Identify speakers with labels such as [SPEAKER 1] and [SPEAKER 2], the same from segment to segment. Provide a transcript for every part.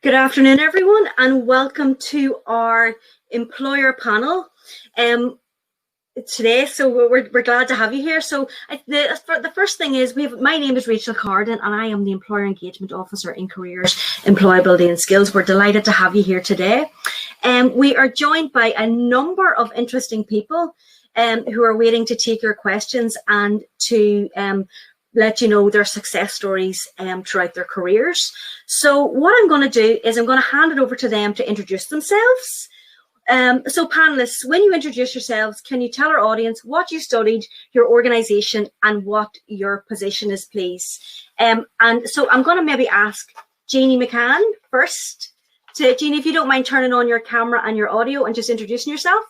[SPEAKER 1] Good afternoon, everyone, and welcome to our employer panel today. So we're glad to have you here. So the first thing is my name is Rachel Carden, and I am the Employer Engagement Officer in Careers, Employability and Skills. We're delighted to have you here today. We are joined by a number of interesting people who are waiting to take your questions and to let you know their success stories throughout their careers. So what I'm going to do is I'm going to hand it over to them to introduce themselves. So panelists, when you introduce yourselves, can you tell our audience what you studied, your organisation, and what your position is, please? And so I'm going to maybe ask Jeannie McCann first. So Jeannie, if you don't mind turning on your camera and your audio and just introducing yourself.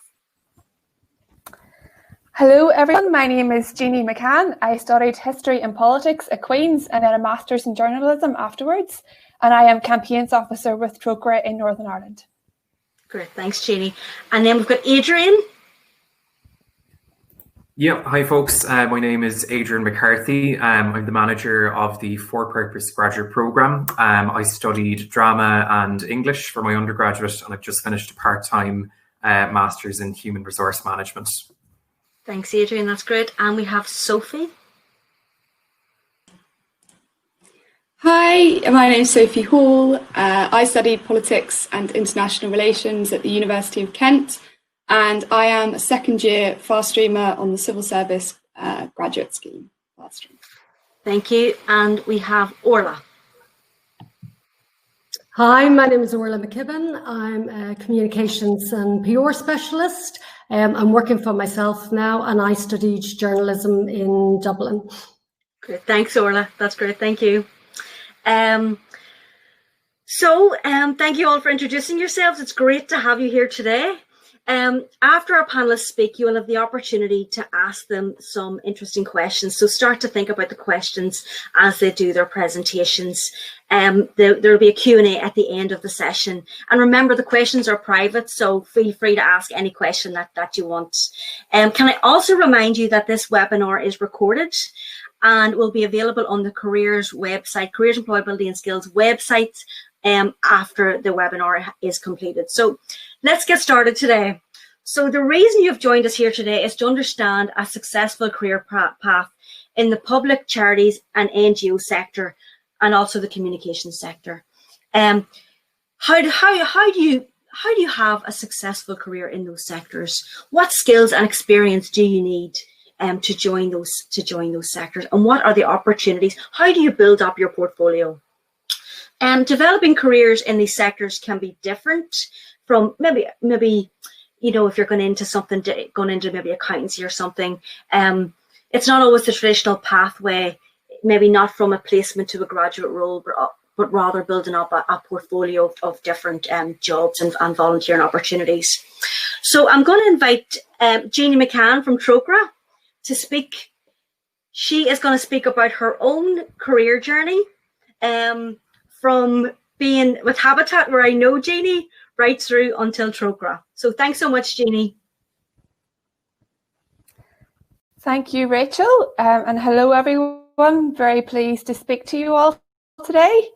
[SPEAKER 2] Hello everyone, my name is Jeannie McCann. I studied history and politics at Queen's and then a master's in journalism afterwards, and I am campaigns officer with Trócaire in Northern Ireland.
[SPEAKER 1] Great, thanks Jeannie. And then we've got Adrian.
[SPEAKER 3] Yeah, hi folks, my name is Adrian McCarthy. I'm the manager of the For Purpose graduate programme. I studied drama and English for my undergraduate, and I've just finished a part-time master's in human resource management.
[SPEAKER 1] Thanks, Adrian. That's great. And we have Sophie.
[SPEAKER 4] Hi, my name is Sophie Hall. I studied politics and international relations at the University of Kent, and I am a second-year fast streamer on the civil service graduate scheme. Fast stream.
[SPEAKER 1] Thank you. And we have Orla.
[SPEAKER 5] Hi, my name is Orla McKibben. I'm a communications and PR specialist. I'm working for myself now, and I studied journalism in Dublin.
[SPEAKER 1] Great, thanks Orla. That's great, thank you. Thank you all for introducing yourselves. It's great to have you here today. After our panelists speak, you will have the opportunity to ask them some interesting questions. So start to think about the questions as they do their presentations. There'll be a Q&A at the end of the session. And remember, the questions are private, so feel free to ask any question that you want. Can I also remind you that this webinar is recorded and will be available on the Careers website, Careers, Employability and Skills website, after the webinar is completed. So let's get started today. So the reason you've joined us here today is to understand a successful career path in the public, charities and NGO sector, and also the communications sector. How do you have a successful career in those sectors? What skills and experience do you need to join those sectors, and what are the opportunities? How do you build up your portfolio? Developing careers in these sectors can be different from maybe you know, if you're going into maybe accountancy or something. It's not always the traditional pathway, maybe not from a placement to a graduate role, but rather building up a portfolio of different jobs and volunteering opportunities. So I'm going to invite Jeannie McCann from Trócaire to speak. She is going to speak about her own career journey from being with Habitat, where I know Jeannie, right through until Trócaire. So thanks so much, Jeannie.
[SPEAKER 2] Thank you, Rachel, and hello everyone. Very pleased to speak to you all today.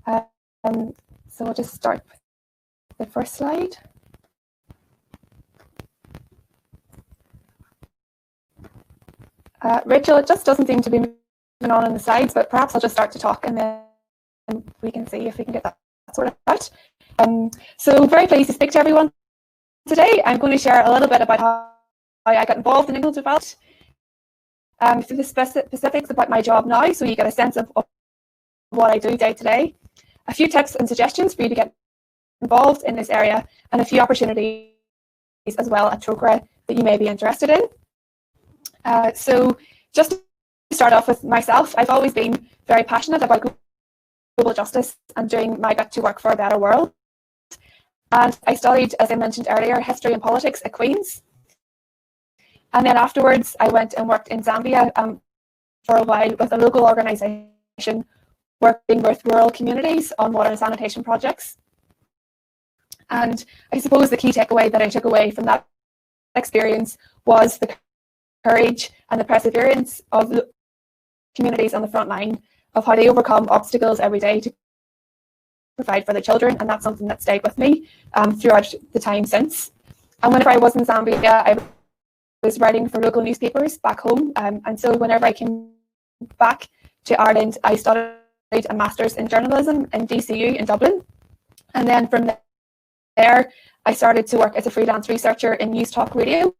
[SPEAKER 2] So I'll just start with the first slide. Rachel, it just doesn't seem to be moving on the slides, but perhaps I'll just start to talk and then we can see if we can get that sorted out. So very pleased to speak to everyone today. I'm going to share a little bit about how I got involved in England Developed, through the specifics about my job now, so you get a sense of what I do day to day, a few tips and suggestions for you to get involved in this area, and a few opportunities as well at Trócaire that you may be interested in. So just to start off with myself, I've always been very passionate about global justice and doing my bit to work for a better world. And I studied, as I mentioned earlier, history and politics at Queen's. And then afterwards, I went and worked in Zambia for a while with a local organisation working with rural communities on water and sanitation projects. And I suppose the key takeaway that I took away from that experience was the courage and the perseverance of the communities on the front line, of how they overcome obstacles every day to provide for the children, and that's something that stayed with me throughout the time since. And whenever I was in Zambia, I was writing for local newspapers back home, and so whenever I came back to Ireland, I studied a master's in journalism in DCU in Dublin, and then from there I started to work as a freelance researcher in News Talk Radio,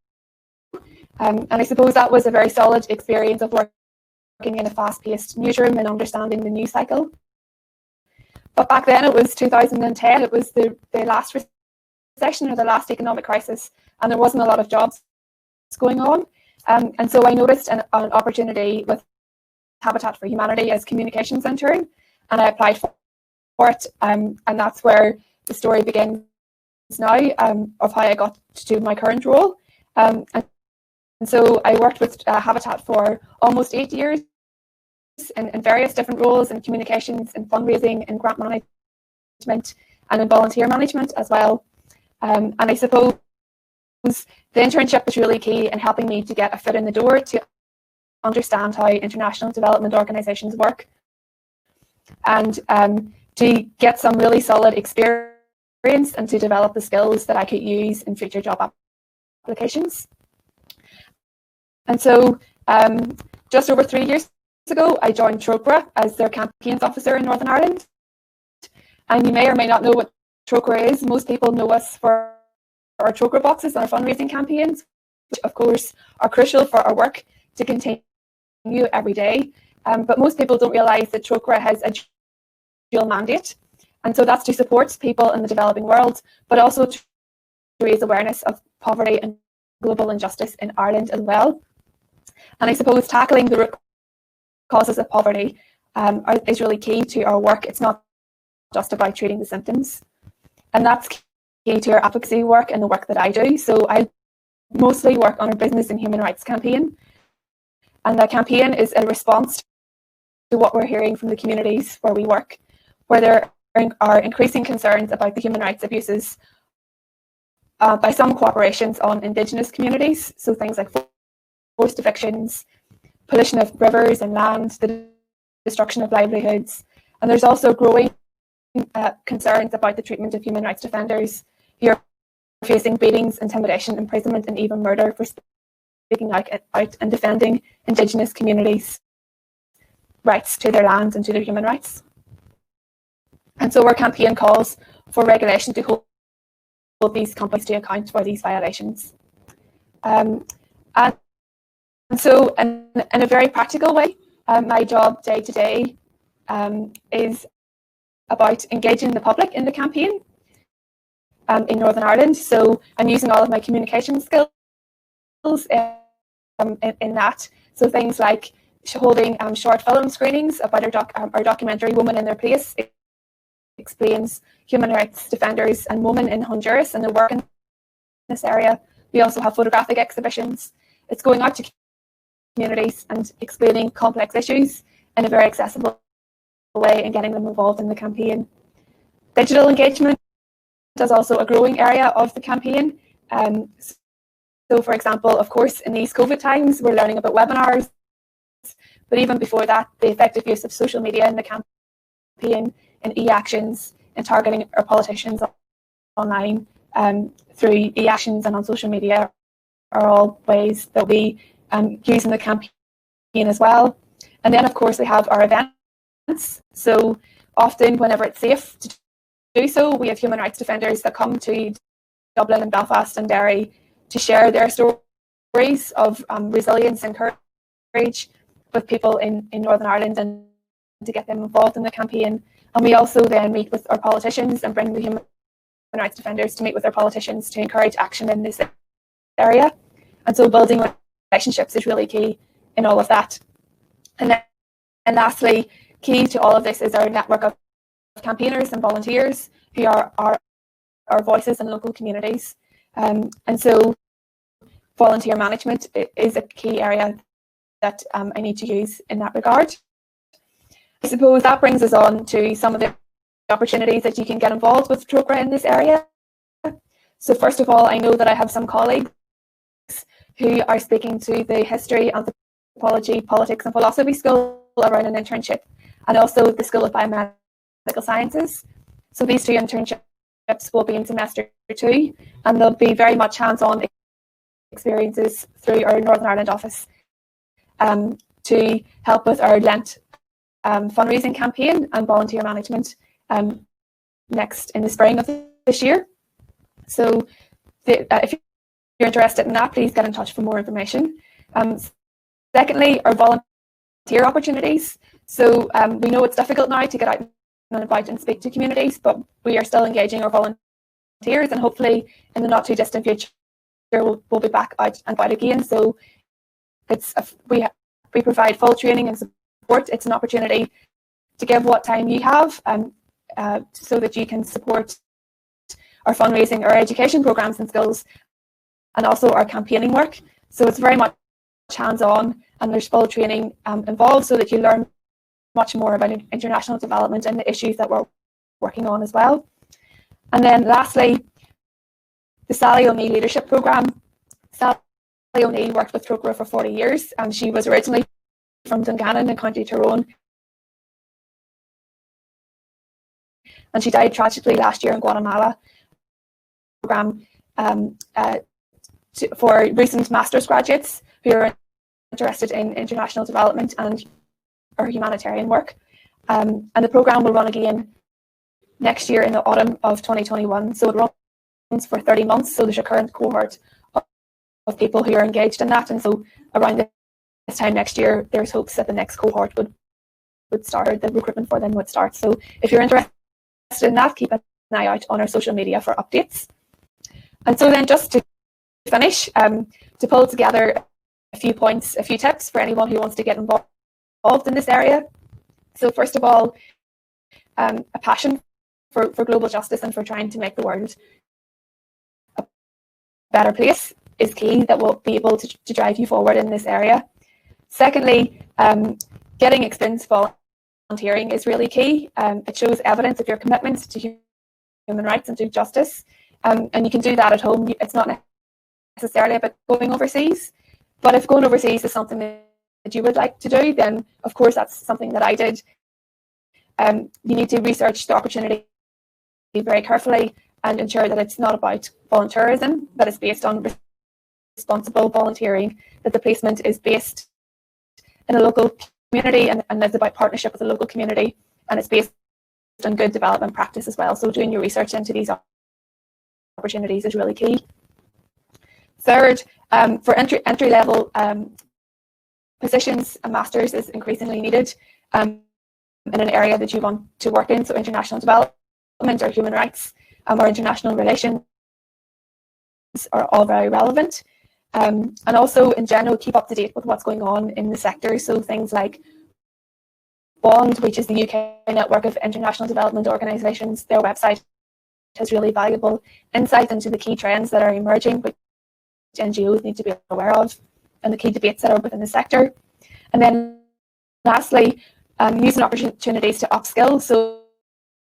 [SPEAKER 2] and I suppose that was a very solid experience of working in a fast-paced newsroom and understanding the news cycle. But back then, it was 2010, it was the last recession or the last economic crisis, and there wasn't a lot of jobs going on. And so I noticed an opportunity with Habitat for Humanity as communications intern, and I applied for it, and that's where the story begins now, of how I got to my current role. And so I worked with Habitat for almost 8 years in various different roles in communications, in fundraising, in grant management, and in volunteer management as well. And I suppose the internship was really key in helping me to get a foot in the door to understand how international development organisations work, and to get some really solid experience and to develop the skills that I could use in future job applications. And so just over 3 years ago, I joined Trócaire as their campaigns officer in Northern Ireland. And you may or may not know what Trócaire is. Most people know us for our Trócaire boxes and our fundraising campaigns, which of course are crucial for our work to continue every day. But most people don't realise that Trócaire has a dual mandate. And so that's to support people in the developing world, but also to raise awareness of poverty and global injustice in Ireland as well. And I suppose tackling the root causes of poverty is really key to our work. It's not just about treating the symptoms. And that's key to our advocacy work and the work that I do. So I mostly work on our business and human rights campaign. And the campaign is a response to what we're hearing from the communities where we work, where there are increasing concerns about the human rights abuses by some corporations on Indigenous communities. So things like forced evictions, pollution of rivers and land, the destruction of livelihoods. And there's also growing concerns about the treatment of human rights defenders who are facing beatings, intimidation, imprisonment, and even murder for speaking out and defending Indigenous communities' rights to their land and to their human rights. And so our campaign calls for regulation to hold these companies to account for these violations. And so in a very practical way, my job day to day is about engaging the public in the campaign in Northern Ireland. So I'm using all of my communication skills in that. So things like holding short film screenings about our documentary Women in Their Place. It explains human rights defenders and women in Honduras and their work in this area. We also have photographic exhibitions. It's going out to communities and explaining complex issues in a very accessible way and getting them involved in the campaign. Digital engagement is also a growing area of the campaign. So for example, of course, in these COVID times, we're learning about webinars, but even before that, the effective use of social media in the campaign and e-actions and targeting our politicians online through e-actions and on social media are all ways that we use in the campaign as well. And then, of course, we have our events. So often, whenever it's safe to do so, we have human rights defenders that come to Dublin and Belfast and Derry to share their stories of resilience and courage with people in Northern Ireland and to get them involved in the campaign. And we also then meet with our politicians and bring the human rights defenders to meet with our politicians to encourage action in this area. And so building relationships is really key in all of that. And lastly, key to all of this is our network of campaigners and volunteers who are our voices in local communities. And so volunteer management is a key area that I need to use in that regard. I suppose that brings us on to some of the opportunities that you can get involved with Trócaire in this area. So first of all, I know that I have some colleagues who are speaking to the history, anthropology, politics and philosophy school around an internship, and also the School of Biomedical Sciences. So these 2 internships will be in semester 2, and they'll be very much hands-on experiences through our Northern Ireland office to help with our Lent fundraising campaign and volunteer management next in the spring of this year. So if you're interested in that, please get in touch for more information. Secondly, our volunteer opportunities. So we know it's difficult now to get out and about and speak to communities, but we are still engaging our volunteers, and hopefully in the not too distant future we'll be back out and about again. So we provide full training and support. It's an opportunity to give what time you have so that you can support our fundraising, our education programs and skills, and also our campaigning work. So it's very much hands-on, and there's full training involved so that you learn much more about international development and the issues that we're working on as well. And then lastly, the Sally O'Neill Leadership Programme. Sally O'Neill worked with Trócaire for 40 years, and she was originally from Dungannon in County Tyrone. And she died tragically last year in Guatemala. Programme for recent master's graduates who are interested in international development and or humanitarian work. And the programme will run again next year in the autumn of 2021. So it runs for 30 months. So there's a current cohort of people who are engaged in that. And so around this time next year, there's hopes that the next cohort would start, or the recruitment for them would start. So if you're interested in that, keep an eye out on our social media for updates. And so then just to finish, to pull together a few points, a few tips for anyone who wants to get involved in this area. So first of all, a passion for global justice and for trying to make the world a better place is key. That will be able to drive you forward in this area. Secondly, getting experience volunteering is really key. It shows evidence of your commitment to human rights and to justice. And you can do that at home. It's not necessarily about going overseas, but if going overseas is something that you would like to do, then of course that's something that I did. You need to research the opportunity very carefully and ensure that it's not about volunteerism, that it's based on responsible volunteering, that the placement is based in a local community and it's about partnership with the local community, and it's based on good development practice as well. So doing your research into these opportunities is really key. Third, for entry-level positions, a master's is increasingly needed in an area that you want to work in, so international development or human rights or international relations are all very relevant. And also, in general, keep up to date with what's going on in the sector. So things like BOND, which is the UK network of international development organisations, their website has really valuable insight into the key trends that are emerging, which NGOs need to be aware of, and the key debates that are within the sector. And then lastly, using opportunities to upskill. So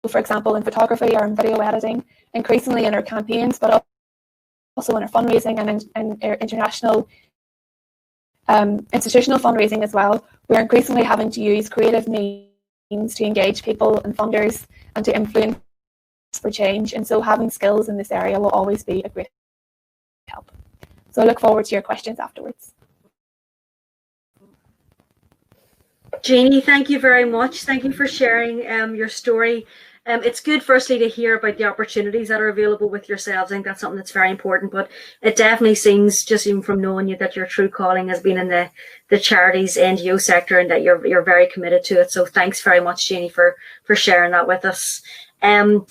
[SPEAKER 2] for example, in photography or in video editing, increasingly in our campaigns, but also in our fundraising and in our international institutional fundraising as well, we're increasingly having to use creative means to engage people and funders and to influence for change. And so having skills in this area will always be a great help. So I look forward to your questions afterwards.
[SPEAKER 1] Jeannie, thank you very much. Thank you for sharing your story. It's good, firstly, to hear about the opportunities that are available with yourselves. I think that's something that's very important, but it definitely seems, just even from knowing you, that your true calling has been in the charities NGO sector, and that you're very committed to it. So thanks very much, Jeannie, for sharing that with us. I'm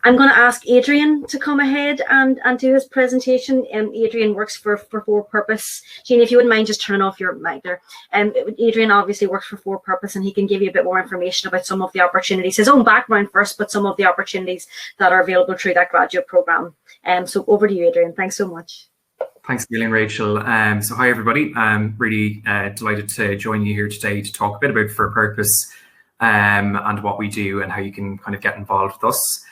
[SPEAKER 1] going to ask Adrian to come ahead and do his presentation. Adrian works for For Purpose. Jeannie, if you wouldn't mind just turning off your mic there. Adrian obviously works for For Purpose, and he can give you a bit more information about some of the opportunities, his own background first, but some of the opportunities that are available through that graduate programme. So over to you, Adrian. Thanks so much.
[SPEAKER 3] Thanks, Neil and Rachel. So hi, everybody. I'm really delighted to join you here today to talk a bit about For Purpose and what we do and how you can kind of get involved with us.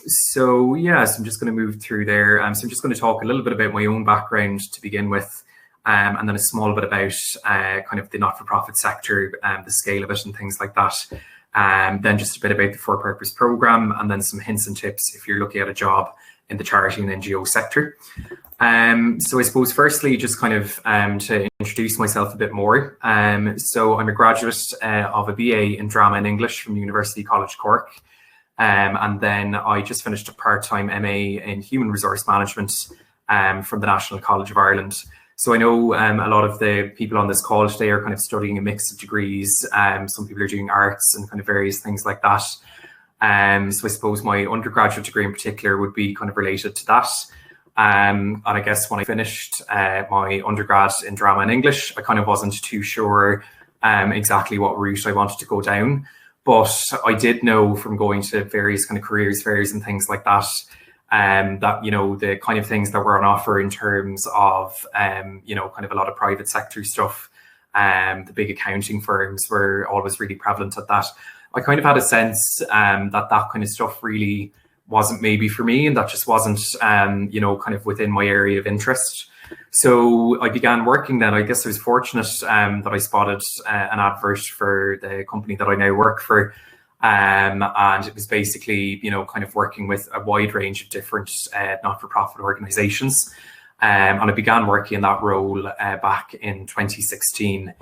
[SPEAKER 3] So I'm just going to move through there. So I'm just going to talk a little bit about my own background to begin with, and then a small bit about kind of the not-for-profit sector, the scale of it and things like that. then just a bit about the for-purpose program, and then some hints and tips if you're looking at a job in the charity and NGO sector. So I suppose firstly, just kind of to introduce myself a bit more. So I'm a graduate of a BA in Drama and English from University College Cork. And then I just finished a part-time MA in Human Resource Management from the National College of Ireland. So I know a lot of the people on this call today are kind of studying a mix of degrees. Some people are doing arts and kind of various things like that. So I suppose my undergraduate degree in particular would be kind of related to that. And I guess when I finished my undergrad in Drama and English, I kind of wasn't too sure exactly what route I wanted to go down. But I did know from going to various kind of careers fairs and things like that, that, you know, the kind of things that were on offer in terms of, you know, kind of a lot of private sector stuff, the big accounting firms were always really prevalent at that. I kind of had a sense that that kind of stuff really wasn't maybe for me, and that just wasn't, you know, kind of within my area of interest. So I began working then. I guess I was fortunate that I spotted an advert for the company that I now work for. And it was basically, you know, kind of working with a wide range of different not-for-profit organizations. And I began working in that role back in 2016.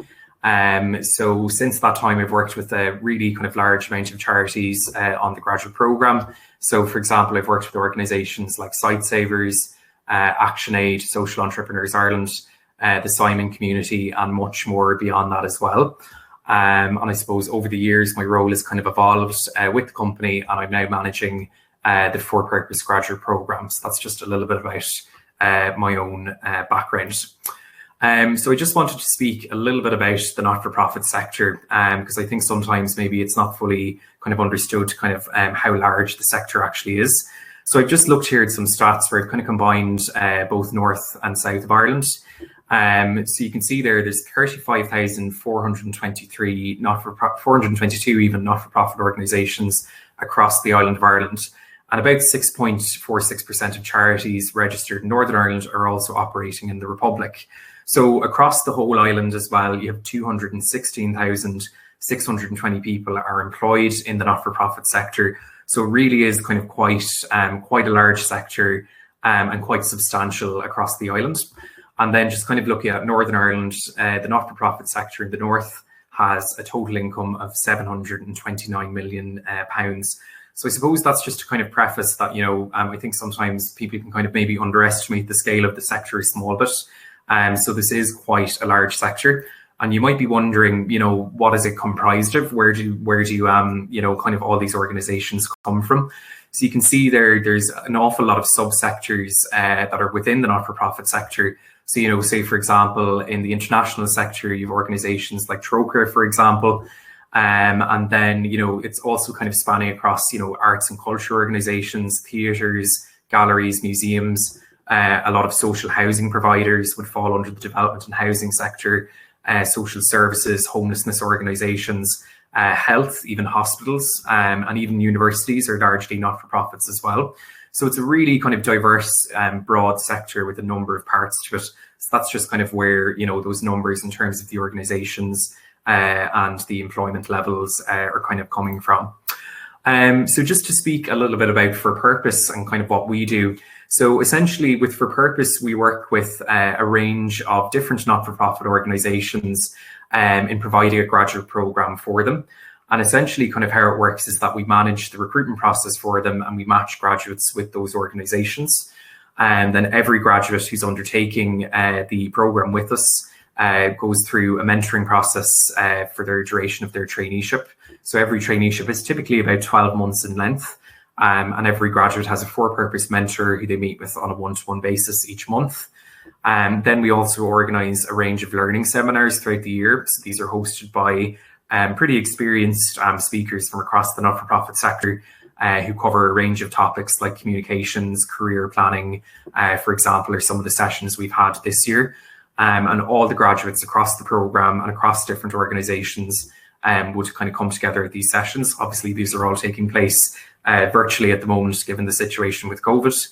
[SPEAKER 3] So since that time, I've worked with a really kind of large amount of charities on the graduate program. So, for example, I've worked with organizations like Sightsavers, ActionAid, Social Entrepreneurs Ireland, the Simon Community, and much more beyond that as well. And I suppose over the years, my role has kind of evolved with the company, and I'm now managing the for-purpose graduate program. So that's just a little bit about my own background. So I just wanted to speak a little bit about the not-for-profit sector, because I think sometimes maybe it's not fully kind of understood kind of how large the sector actually is. So I've just looked here at some stats where I've kind of combined both North and South of Ireland. So you can see there's 35,423 422 even not-for-profit organisations across the island of Ireland, and about 6.46% of charities registered in Northern Ireland are also operating in the Republic. So across the whole island as well, you have 216,620 people are employed in the not-for-profit sector. So it really is kind of quite a large sector and quite substantial across the island. And then just kind of looking at Northern Ireland, the not-for-profit sector in the north has a total income of £729 million. So I suppose that's just to kind of preface that, you know, I think sometimes people can kind of maybe underestimate the scale of the sector a small bit. So this is quite a large sector. And you might be wondering, you know, what is it comprised of? Where do you know, kind of all these organizations come from? So you can see there's an awful lot of subsectors that are within the not-for-profit sector. So, you know, say, for example, in the international sector, you have organizations like Troca, for example. And then, you know, it's also kind of spanning across, you know, arts and culture organizations, theatres, galleries, museums. A lot of social housing providers would fall under the development and housing sector, social services, homelessness organizations, health, even hospitals, and even universities are largely not-for-profits as well. So it's a really kind of diverse, broad sector with a number of parts to it. So that's just kind of where, you know, those numbers in terms of the organizations and the employment levels are kind of coming from. So just to speak a little bit about For Purpose and kind of what we do. So essentially with For Purpose, we work with a range of different not-for-profit organizations in providing a graduate program for them. And essentially kind of how it works is that we manage the recruitment process for them and we match graduates with those organizations. And then every graduate who's undertaking the program with us goes through a mentoring process for their duration of their traineeship. So every traineeship is typically about 12 months in length. And every graduate has a for-purpose mentor who they meet with on a one-to-one basis each month. Then we also organise a range of learning seminars throughout the year. So these are hosted by pretty experienced speakers from across the not-for-profit sector who cover a range of topics like communications, career planning, for example, are some of the sessions we've had this year. And all the graduates across the programme and across different organisations would kind of come together at these sessions. Obviously, these are all taking place virtually at the moment, given the situation with COVID.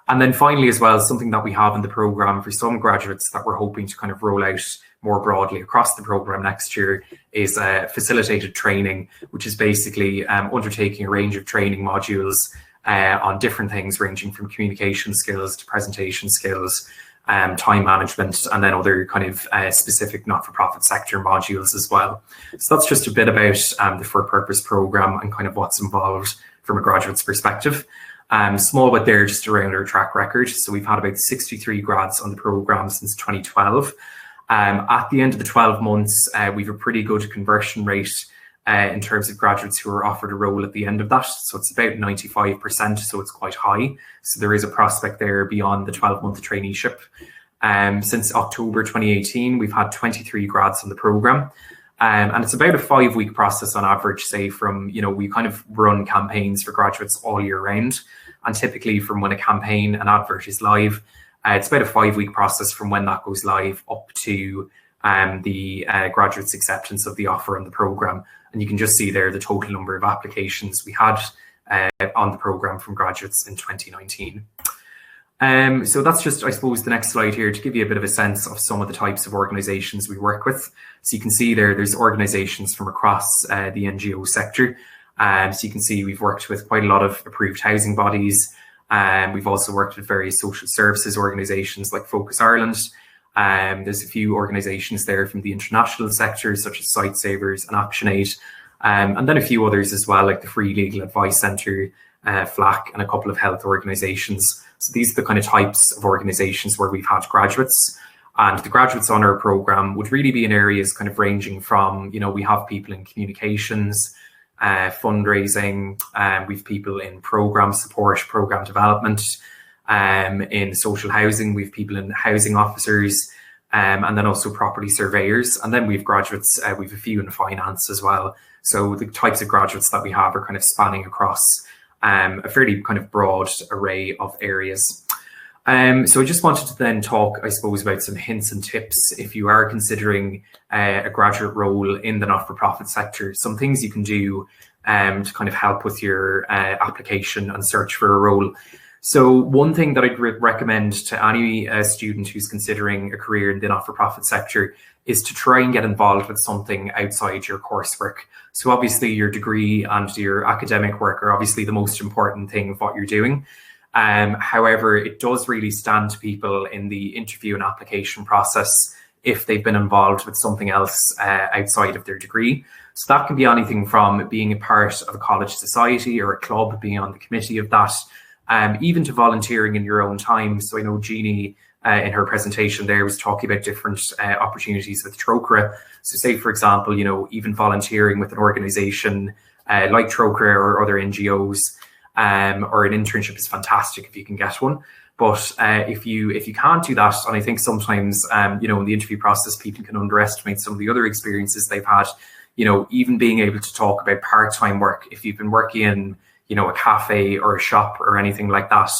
[SPEAKER 3] And then finally, as well, something that we have in the programme for some graduates that we're hoping to kind of roll out more broadly across the program next year is facilitated training, which is basically undertaking a range of training modules on different things ranging from communication skills to presentation skills, time management, and then other kind of specific not-for-profit sector modules as well. So that's just a bit about the for-purpose program and kind of what's involved from a graduate's perspective. Small bit there just around our track record. So we've had about 63 grads on the program since 2012. At the end of the 12 months, we've a pretty good conversion rate in terms of graduates who are offered a role at the end of that. So it's about 95%, so it's quite high. So there is a prospect there beyond the 12-month traineeship. Since October 2018, we've had 23 grads on the program. And it's about a 5-week process on average, say from, we kind of run campaigns for graduates all year round. And typically from when a campaign, an advert is live, it's about a 5-week process from when that goes live up to the graduate's acceptance of the offer on the program. And you can just see there the total number of applications we had on the program from graduates in 2019. So that's just, I suppose, the next slide here to give you a bit of a sense of some of the types of organisations we work with. So you can see there's organisations from across the NGO sector. So you can see we've worked with quite a lot of approved housing bodies. We've also worked with various social services organisations like Focus Ireland. There's a few organisations there from the international sector, such as Sightsavers and ActionAid, and then a few others as well, like the Free Legal Advice Centre, FLAC, and a couple of health organisations. So these are the kind of types of organisations where we've had graduates. And the graduates on our programme would really be in areas kind of ranging from, we have people in communications, fundraising, we've people in programme support, programme development, in social housing, we've people in housing officers, and then also property surveyors. And then we've graduates, we've a few in finance as well. So the types of graduates that we have are kind of spanning across a fairly kind of broad array of areas. So I just wanted to then talk, I suppose, about some hints and tips if you are considering a graduate role in the not-for-profit sector, some things you can do to kind of help with your application and search for a role. So one thing that I'd recommend to any student who's considering a career in the not-for-profit sector is to try and get involved with something outside your coursework. So obviously your degree and your academic work are obviously the most important thing of what you're doing. However, it does really stand to people in the interview and application process if they've been involved with something else outside of their degree. So that can be anything from being a part of a college society or a club, being on the committee of that, even to volunteering in your own time. So I know Jeannie in her presentation there was talking about different opportunities with Trócaire. So say, for example, even volunteering with an organisation like Trócaire or other NGOs, or an internship is fantastic if you can get one. But if you can't do that, and I think sometimes, in the interview process, people can underestimate some of the other experiences they've had, even being able to talk about part-time work. If you've been working in, a cafe or a shop or anything like that,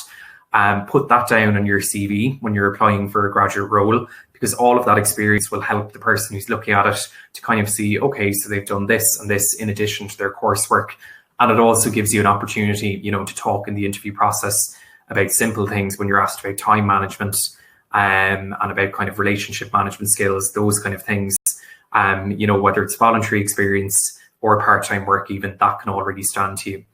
[SPEAKER 3] put that down on your CV when you're applying for a graduate role, because all of that experience will help the person who's looking at it to kind of see, okay, so they've done this and this in addition to their coursework. And it also gives you an opportunity, to talk in the interview process about simple things when you're asked about time management and about kind of relationship management skills, those kind of things, whether it's voluntary experience or part-time work, even that can already stand to you.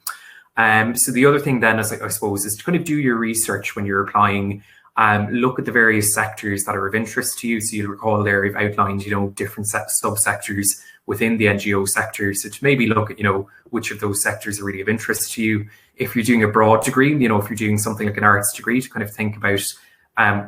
[SPEAKER 3] So the other thing then, I suppose, is to kind of do your research when you're applying. Look at the various sectors that are of interest to you. So you'll recall there I've outlined, different subsectors within the NGO sector. So to maybe look at, which of those sectors are really of interest to you. If you're doing a broad degree, if you're doing something like an arts degree, to kind of think about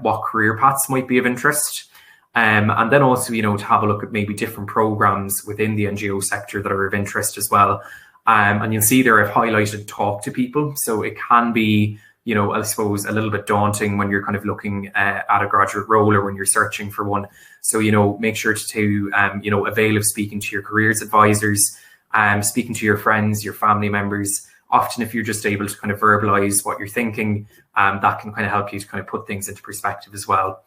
[SPEAKER 3] what career paths might be of interest. And then also, to have a look at maybe different programs within the NGO sector that are of interest as well. And you'll see there I've highlighted talk to people. So it can be, I suppose, a little bit daunting when you're kind of looking at a graduate role or when you're searching for one. So, make sure to avail of speaking to your careers advisors, speaking to your friends, your family members. Often if you're just able to kind of verbalize what you're thinking, that can kind of help you to kind of put things into perspective as well.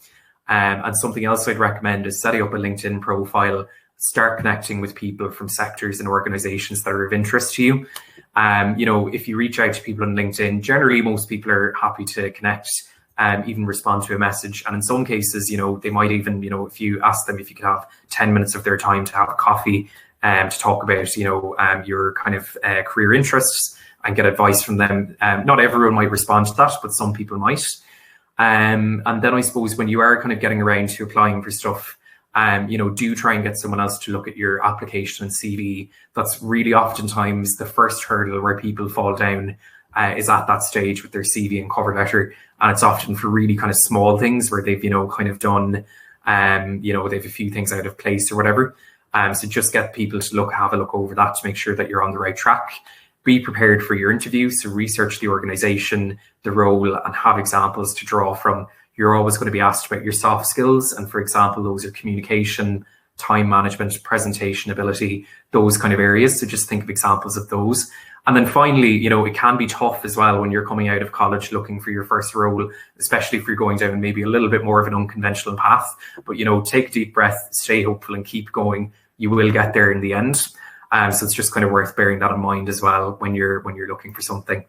[SPEAKER 3] And something else I'd recommend is setting up a LinkedIn profile. Start connecting with people from sectors and organizations that are of interest to you. If you reach out to people on LinkedIn, generally most people are happy to connect even respond to a message. And in some cases, they might even, if you ask them if you could have 10 minutes of their time to have a coffee to talk about, your kind of career interests and get advice from them. Not everyone might respond to that, but some people might. And then I suppose when you are kind of getting around to applying for stuff, do try and get someone else to look at your application and CV. That's really oftentimes the first hurdle where people fall down, is at that stage with their CV and cover letter. And it's often for really kind of small things where they've, kind of done, they've a few things out of place or whatever. So just get people to have a look over that to make sure that you're on the right track. Be prepared for your interview. So research the organization, the role, and have examples to draw from. You're always going to be asked about your soft skills. And for example, those are communication, time management, presentation ability, those kind of areas. So just think of examples of those. And then finally, it can be tough as well when you're coming out of college looking for your first role, especially if you're going down maybe a little bit more of an unconventional path. But, take a deep breath, stay hopeful and keep going. You will get there in the end. So it's just kind of worth bearing that in mind as well when you're looking for something.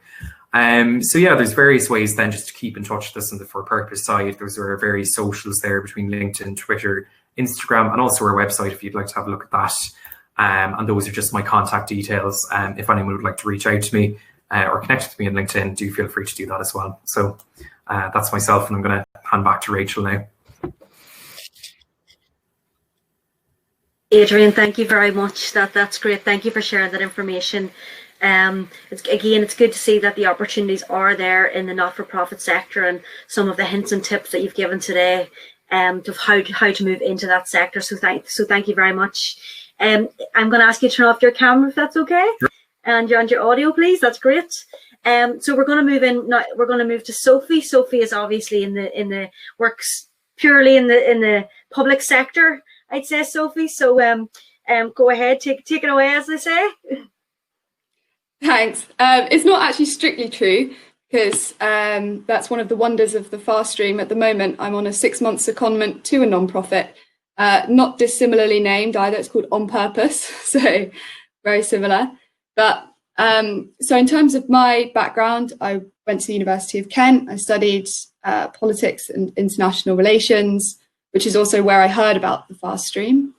[SPEAKER 3] So yeah, there's various ways then just to keep in touch with us on the For Purpose side. Those are our various socials there between LinkedIn, Twitter, Instagram, and also our website if you'd like to have a look at that. And those are just my contact details. If anyone would like to reach out to me or connect with me on LinkedIn, do feel free to do that as well. So that's myself, and I'm going to hand back to Rachel now.
[SPEAKER 1] Adrian, thank you very much. That's great. Thank you for sharing that information. It's good to see that the opportunities are there in the not-for-profit sector, and some of the hints and tips that you've given today of how to move into that sector. So thank you very much. I'm going to ask you to turn off your camera if that's okay, sure. And your audio, please. That's great. So we're going to move in now. We're going to move to Sophie. Sophie is obviously in the works purely in the public sector, I'd say, Sophie. So go ahead, take it away, as they say.
[SPEAKER 4] Thanks. It's not actually strictly true, because that's one of the wonders of the FAST stream. At the moment, I'm on a 6-month secondment to a non-profit, not dissimilarly named either. It's called On Purpose, so very similar. But so in terms of my background, I went to the University of Kent. I studied politics and international relations, which is also where I heard about the FAST stream.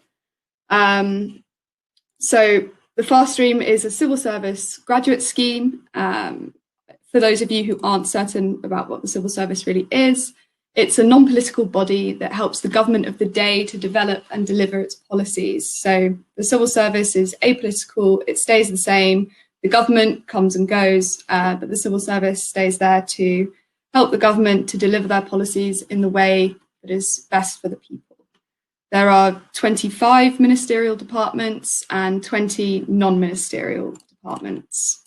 [SPEAKER 4] So the FAST stream is a civil service graduate scheme. For those of you who aren't certain about what the civil service really is, it's a non-political body that helps the government of the day to develop and deliver its policies. So the civil service is apolitical, it stays the same. The government comes and goes, but the civil service stays there to help the government to deliver their policies in the way that is best for the people. There are 25 ministerial departments and 20 non-ministerial departments.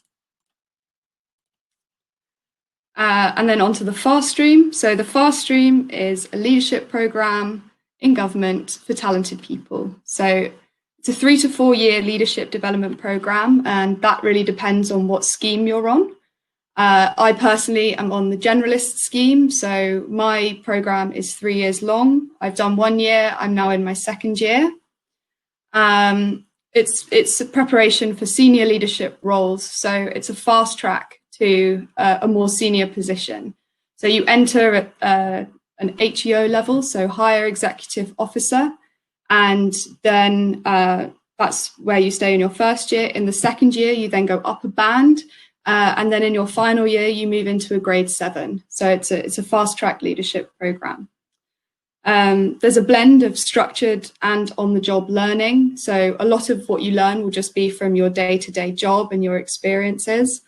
[SPEAKER 4] And then onto the FAST stream. So the FAST stream is a leadership program in government for talented people. So it's a 3 to 4 year leadership development program, and that really depends on what scheme you're on. I personally am on the generalist scheme, so my program is 3 years long. I've done 1 year, I'm now in my 2nd year. It's a preparation for senior leadership roles, so it's a fast track to a more senior position. So you enter at an HEO level, so higher executive officer, and then that's where you stay in your 1st year. In the 2nd year, you then go up a band, and then in your final year, you move into a grade 7. So it's a fast track leadership program. There's a blend of structured and on-the-job learning. So a lot of what you learn will just be from your day-to-day job and your experiences.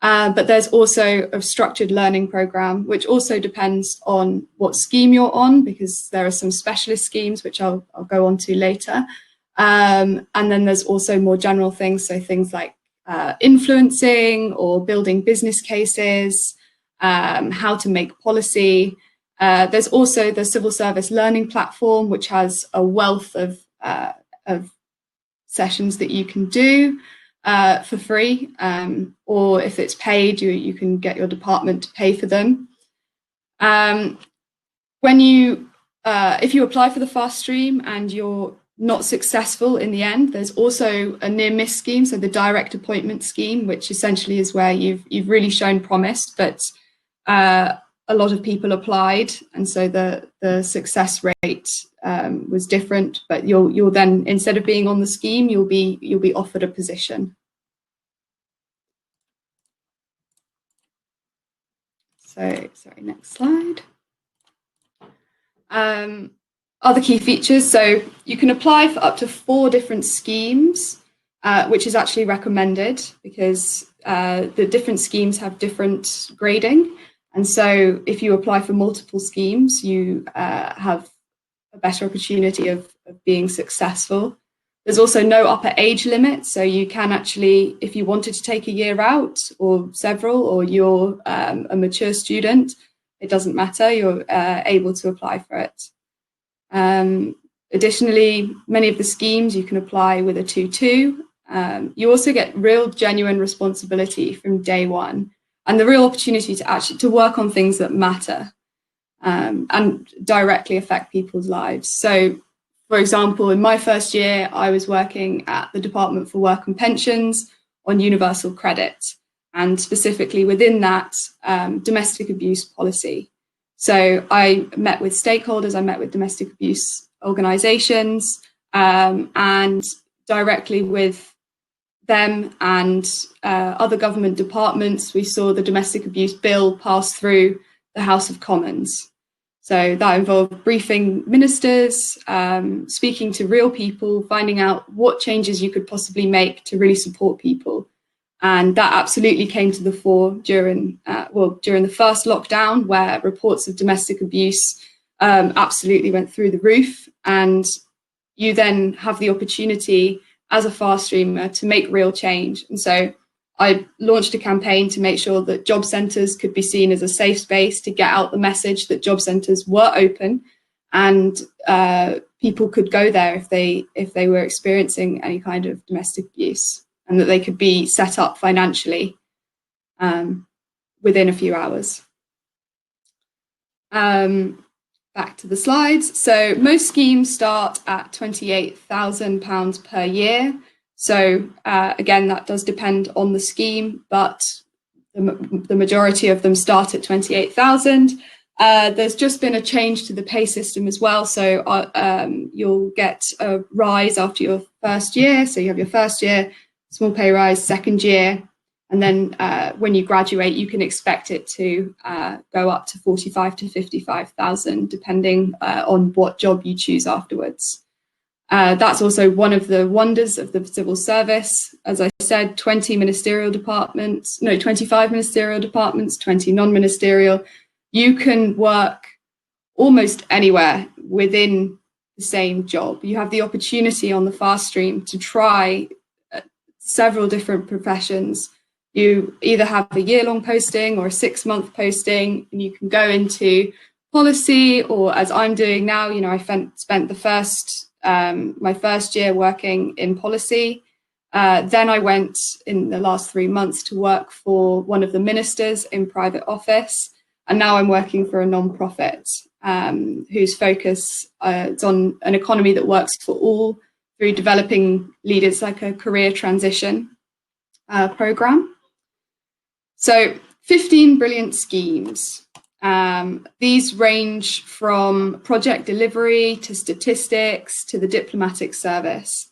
[SPEAKER 4] But there's also a structured learning program, which also depends on what scheme you're on, because there are some specialist schemes, which I'll go on to later. And then there's also more general things, so things like influencing or building business cases, how to make policy. There's also the Civil Service Learning Platform, which has a wealth of sessions that you can do for free, or if it's paid, you can get your department to pay for them. If you apply for the FAST stream and you're not successful in the end, there's also a near miss scheme, so the direct appointment scheme, which essentially is where you've really shown promise, but a a lot of people applied, and so the success rate was different. But you'll then, instead of being on the scheme, you'll be offered a position. So, sorry, next slide. Other key features. So you can apply for up to 4 different schemes, which is actually recommended because the different schemes have different grading. And so if you apply for multiple schemes, you have a better opportunity of being successful. There's also no upper age limit. So you can actually, if you wanted to take a year out or several, or you're a mature student, it doesn't matter, you're able to apply for it. Additionally, many of the schemes you can apply with a 2-2. You also get real genuine responsibility from day one, and the real opportunity to actually work on things that matter and directly affect people's lives. So, for example, in my first year, I was working at the Department for Work and Pensions on universal credit, and specifically within that, domestic abuse policy. So I met with stakeholders, I met with domestic abuse organisations, and directly with them and other government departments, we saw the domestic abuse bill pass through the House of Commons. So that involved briefing ministers, speaking to real people, finding out what changes you could possibly make to really support people. And that absolutely came to the fore during the first lockdown, where reports of domestic abuse absolutely went through the roof. And you then have the opportunity as a fast streamer to make real change. And so I launched a campaign to make sure that job centres could be seen as a safe space, to get out the message that job centres were open and people could go there if they were experiencing any kind of domestic abuse, and that they could be set up financially within a few hours. Back to the slides. So most schemes start at £28,000 per year. So again, that does depend on the scheme, but the majority of them start at 28,000. There's just been a change to the pay system as well. So you'll get a rise after your first year. So you have your first year, small pay rise, second year, and then when you graduate, you can expect it to go up to 45 to 55,000, depending on what job you choose afterwards. That's also one of the wonders of the civil service. As I said, 25 ministerial departments, 20 non-ministerial. You can work almost anywhere within the same job. You have the opportunity on the fast stream to try several different professions. You either have a year-long posting or a 6-month posting, and you can go into policy, or as I'm doing now, I spent my first year working in policy. Then I went in the last 3 months to work for one of the ministers in private office. And now I'm working for a non-profit whose focus is on an economy that works for all through developing leaders, like a career transition program. So 15 brilliant schemes. These range from project delivery to statistics to the diplomatic service.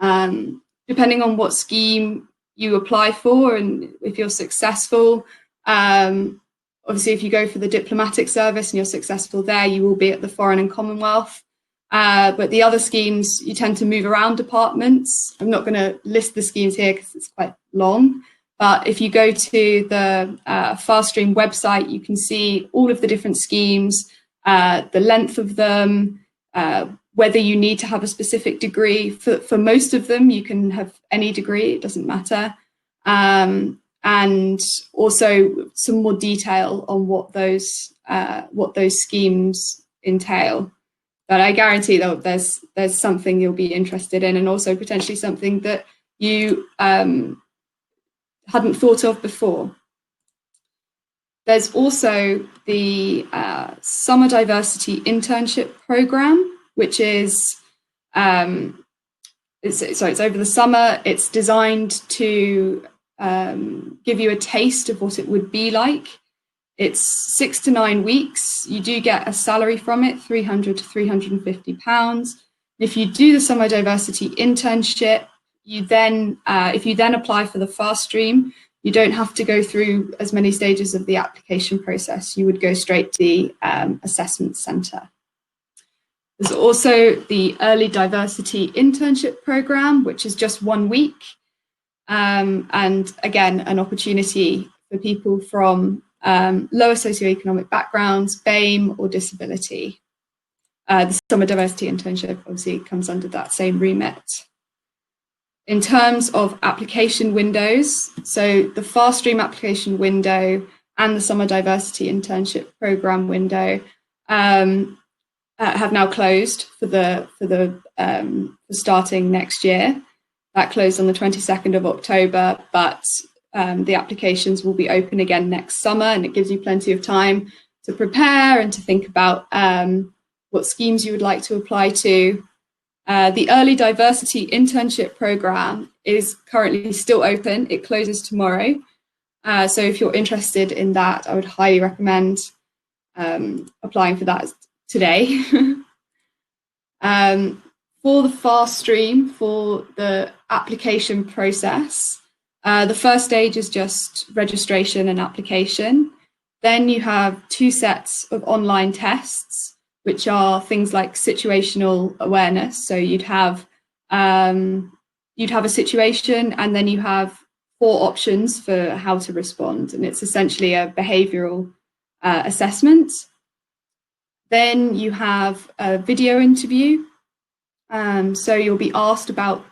[SPEAKER 4] Depending on what scheme you apply for and if you're successful, obviously if you go for the diplomatic service and you're successful there, you will be at the Foreign and Commonwealth. But the other schemes, you tend to move around departments. I'm not going to list the schemes here because it's quite long. But if you go to the FastStream website, you can see all of the different schemes, the length of them, whether you need to have a specific degree. For most of them, you can have any degree, it doesn't matter. And also some more detail on what those schemes entail. But I guarantee that there's something you'll be interested in, and also potentially something that you hadn't thought of before. There's also the Summer Diversity Internship Program, which is it's over the summer. It's designed to give you a taste of what it would be like It's 6 to 9 weeks. You do get a salary from it, £300 to £350. If you do the summer diversity internship, you then, if you then apply for the fast stream, you don't have to go through as many stages of the application process. You would go straight to the assessment centre. There's also the early diversity internship programme, which is just 1 week. And again, an opportunity for people from lower socioeconomic backgrounds, BAME or disability. The summer diversity internship obviously comes under that same remit. In terms of application windows, so the fast stream application window and the summer diversity internship programme window have now closed for starting next year. That closed on the 22nd of October, but the applications will be open again next summer, and it gives you plenty of time to prepare and to think about what schemes you would like to apply to. The early diversity internship programme is currently still open. It closes tomorrow. So if you're interested in that, I would highly recommend applying for that today. For the fast stream, for the application process, the first stage is just registration and application. Then you have 2 sets of online tests, which are things like situational awareness. So you'd have a situation, and then you have 4 options for how to respond, and it's essentially a behavioural assessment. Then you have a video interview. So you'll be asked about,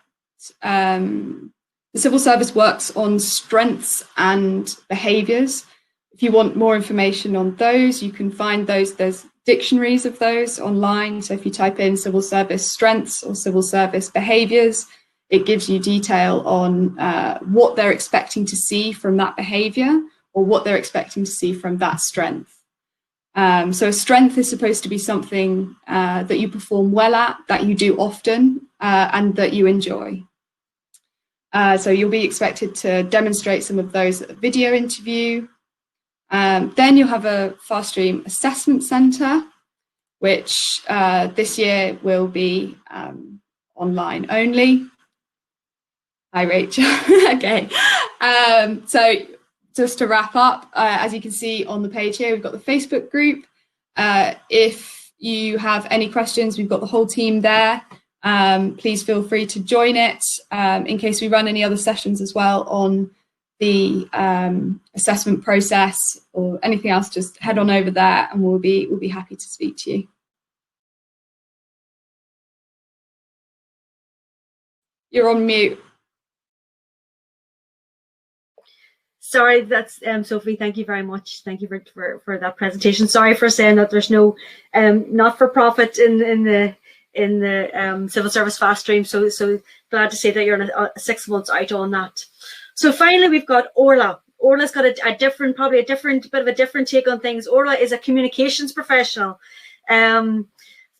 [SPEAKER 4] the civil service works on strengths and behaviours. If you want more information on those, you can find those. There's dictionaries of those online. So if you type in civil service strengths or civil service behaviours, it gives you detail on what they're expecting to see from that behaviour or what they're expecting to see from that strength. So a strength is supposed to be something that you perform well at, that you do often, and that you enjoy. So you'll be expected to demonstrate some of those at the video interview. Then you'll have a fast stream assessment centre, which this year will be online only. Hi, Rachel. Okay. So just to wrap up, as you can see on the page here, we've got the Facebook group. If you have any questions, we've got the whole team there. Please feel free to join it in case we run any other sessions as well on the assessment process or anything else. Just head on over there and we'll be happy to speak to you. You're on mute.
[SPEAKER 1] Sorry, that's Sophie. Thank you very much. Thank you for that presentation. Sorry for saying that there's no not-for-profit in the civil service fast stream. So glad to say that you're 6 months out on that. So finally, we've got Orla. Orla's got probably a different take on things. Orla is a communications professional.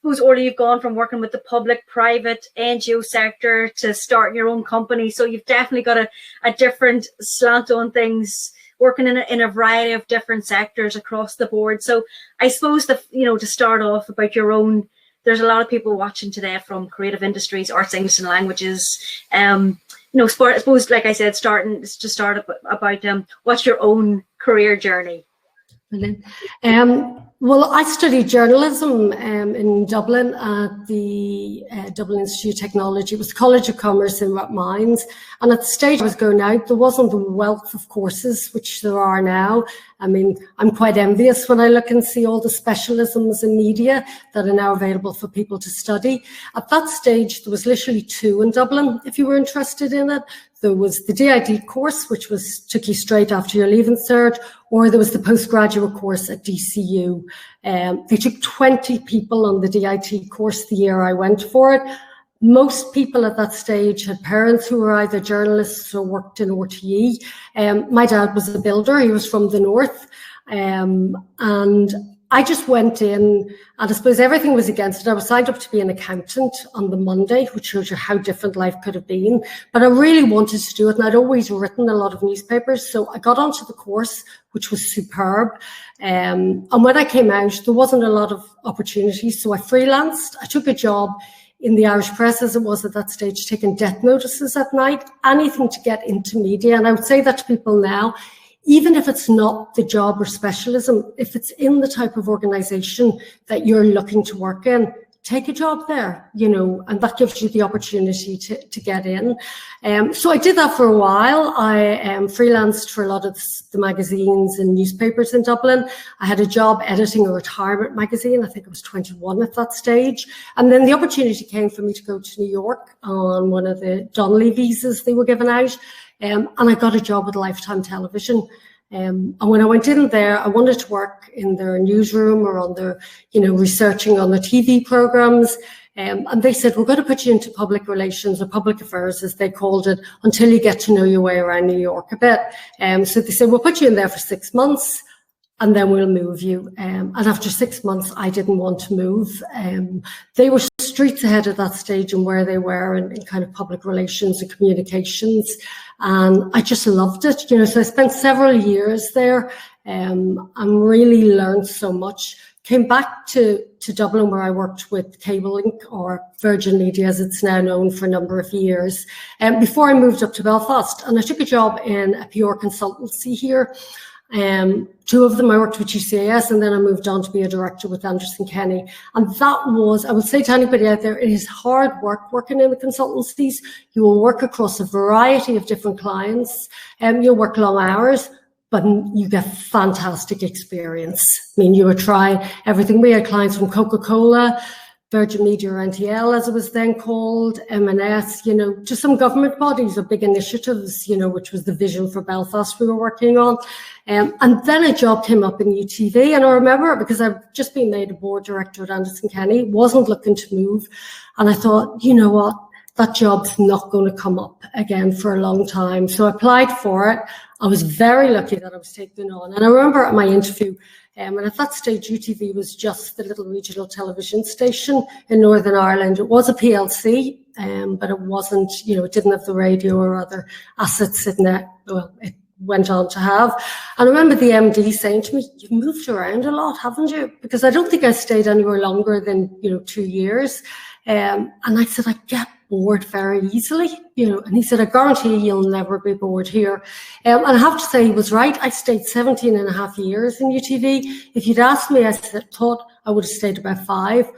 [SPEAKER 1] Suppose, Orla, you've gone from working with the public, private, NGO sector to starting your own company. So you've definitely got a different slant on things, working in a variety of different sectors across the board. So I suppose to start off about your own, there's a lot of people watching today from creative industries, arts, English and languages. I suppose, like I said, start about what's your own career journey?
[SPEAKER 5] Well, I studied journalism in Dublin at the Dublin Institute of Technology. It was the College of Commerce in Rathmines. And at the stage I was going out, there wasn't the wealth of courses which there are now. I mean, I'm quite envious when I look and see all the specialisms in media that are now available for people to study. At that stage, there was literally 2 in Dublin, if you were interested in it. There was the DIT course, which took you straight after your Leaving Cert, or there was the postgraduate course at DCU. They took 20 people on the DIT course the year I went for it. Most people at that stage had parents who were either journalists or worked in RTE. My dad was a builder. He was from the north. And I just went in, and I suppose everything was against it. I was signed up to be an accountant on the Monday, which shows you how different life could have been. But I really wanted to do it, and I'd always written a lot of newspapers. So I got onto the course, which was superb. And when I came out, there wasn't a lot of opportunities. So I freelanced. I took a job in the Irish press, as it was at that stage, taking death notices at night, anything to get into media. And I would say that to people now. Even if it's not the job or specialism, if it's in the type of organisation that you're looking to work in, take a job there, and that gives you the opportunity to get in. So I did that for a while. I freelanced for a lot of the magazines and newspapers in Dublin. I had a job editing a retirement magazine. I think I was 21 at that stage. And then the opportunity came for me to go to New York on one of the Donnelly visas they were giving out. And I got a job with Lifetime Television. And when I went in there, I wanted to work in their newsroom or on their, researching on the TV programs. And they said, we're going to put you into public relations or public affairs, as they called it, until you get to know your way around New York a bit. So they said, we'll put you in there for 6 months, and then we'll move you. And after 6 months, I didn't want to move. They were streets ahead at that stage and where they were in kind of public relations and communications. And I just loved it, so I spent several years there and really learned so much. Came back to Dublin, where I worked with Cable Inc., or Virgin Media as it's now known, for a number of years, before I moved up to Belfast. And I took a job in a PR consultancy here. Two of them I worked with UCAS, and then I moved on to be a director with Anderson Kenny. And that was, I would say to anybody out there, it is hard work working in the consultancies. You will work across a variety of different clients, and you'll work long hours, but you get fantastic experience. I mean, you would try everything. We had clients from Coca-Cola, Virgin Media, or NTL, as it was then called, M&S, to some government bodies or big initiatives, which was the vision for Belfast we were working on. And then a job came up in UTV, and I remember it because I've just been made a board director at Anderson Kenny, wasn't looking to move. And I thought, you know what, that job's not going to come up again for a long time. So I applied for it. I was very lucky that I was taken on. And I remember at my interview, and at that stage, UTV was just the little regional television station in Northern Ireland. It was a PLC, but it wasn't, it didn't have the radio or other assets in there. Well, it went on to have. And I remember the MD saying to me, you've moved around a lot, haven't you? Because I don't think I stayed anywhere longer than, 2 years. And I said, I get bored very easily, and he said, I guarantee you'll never be bored here. And I have to say he was right. I stayed 17 and a half years in UTV. If you'd asked me, I thought I would have stayed about 5,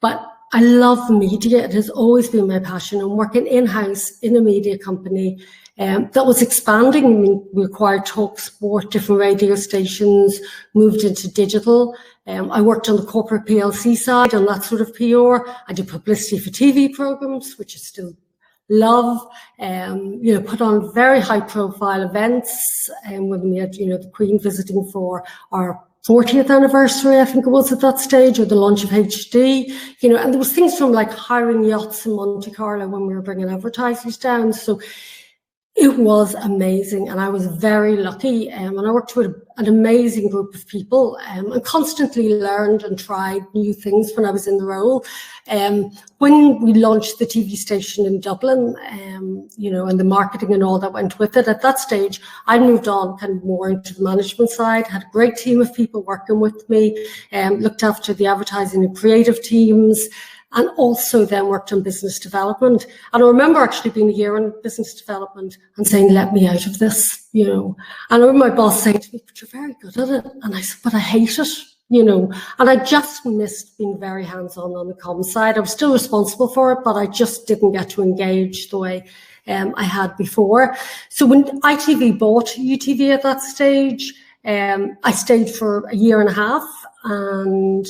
[SPEAKER 5] but I love media. It has always been my passion. And working in-house in a media company that was expanding. I mean, we acquired Talk Sport, different radio stations, moved into digital. I worked on the corporate PLC side, on that sort of PR. I did publicity for TV programs, which I still love. Put on very high profile events. When we had, the Queen visiting for our 40th anniversary, I think it was at that stage, or the launch of HD, and there was things from like hiring yachts in Monte Carlo when we were bringing advertisers down. So it was amazing, and I was very lucky. And I worked with an amazing group of people, and constantly learned and tried new things when I was in the role. When we launched the TV station in Dublin, and the marketing and all that went with it, at that stage, I moved on kind of more into the management side, had a great team of people working with me, looked after the advertising and creative teams, and also then worked on business development. And I remember actually being a year in business development and saying, let me out of this, And I remember my boss saying to me, but you're very good at it. And I said, but I hate it, And I just missed being very hands-on on the comms side. I was still responsible for it, but I just didn't get to engage the way I had before. So when ITV bought UTV at that stage, I stayed for a year and a half. And